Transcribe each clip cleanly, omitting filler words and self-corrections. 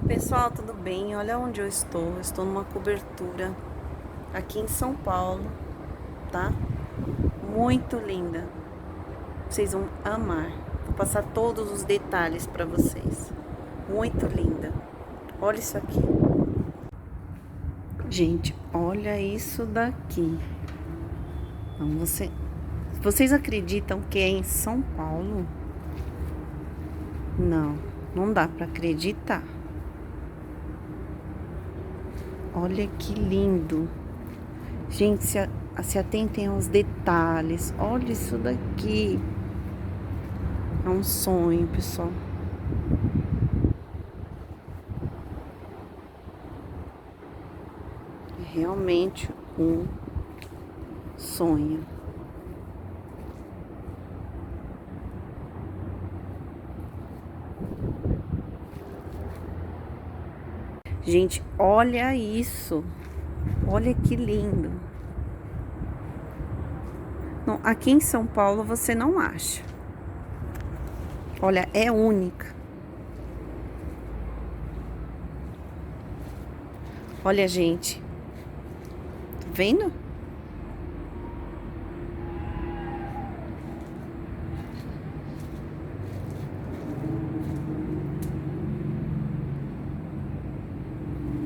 Pessoal, tudo bem? Olha onde eu estou. Eu estou numa cobertura aqui em São Paulo, tá? Muito linda. Vocês vão amar. Vou passar todos os detalhes para vocês. Muito linda. Olha isso aqui. Gente, olha isso daqui. Então, vocês acreditam que é em São Paulo? Não, não dá para acreditar. Olha que lindo. Gente, se atentem aos detalhes. Olha isso daqui. É um sonho, pessoal. É realmente um sonho. Gente, olha isso. Olha que lindo. Não, aqui em São Paulo você não acha. Olha, é única. Olha, gente. Tá vendo?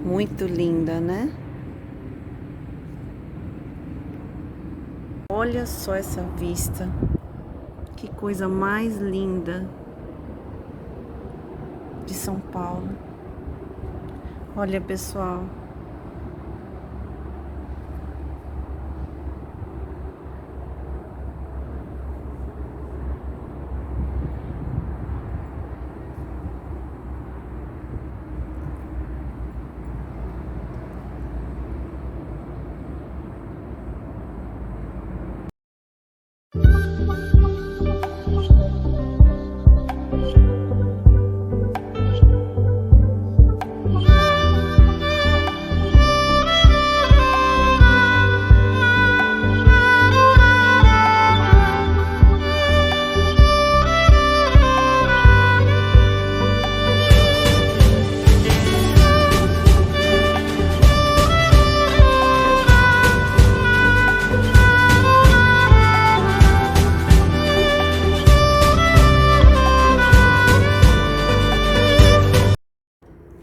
Muito linda, né? Olha só essa vista. Que coisa mais linda de São Paulo. Olha, pessoal.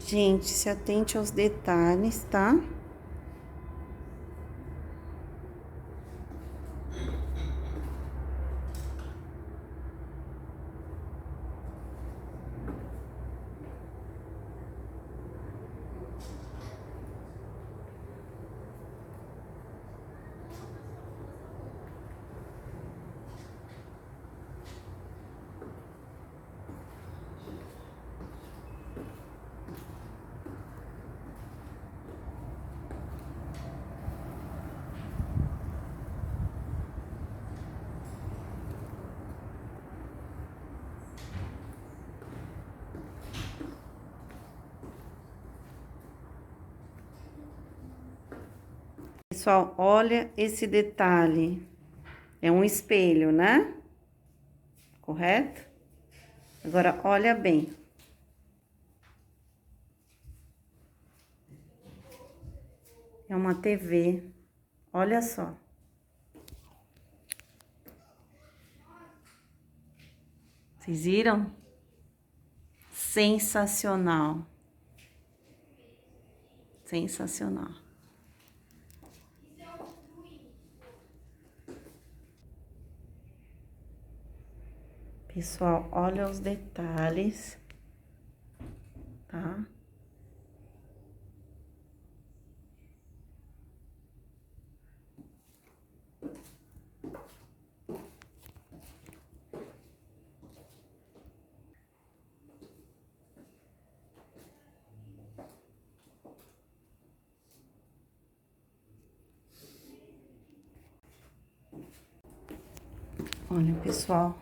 Gente, se atente aos detalhes, tá? Pessoal, olha esse detalhe. É um espelho, né? Correto? Agora, olha bem. É uma TV. Olha só. Vocês viram? Sensacional. Sensacional. Pessoal, olha os detalhes, tá? Olha, pessoal.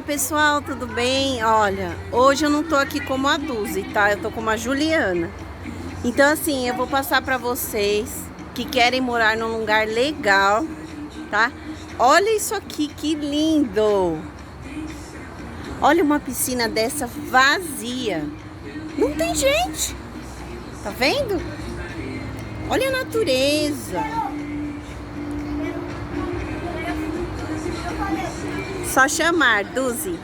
Olá pessoal, tudo bem? Olha, hoje eu não tô aqui como a Duzi, tá? Eu tô como a Juliana. Então assim, eu vou passar pra vocês que querem morar num lugar legal, tá? Olha isso aqui, que lindo! Olha uma piscina dessa vazia. Não tem gente. Tá vendo? Olha a natureza. Só chamar, Duzi.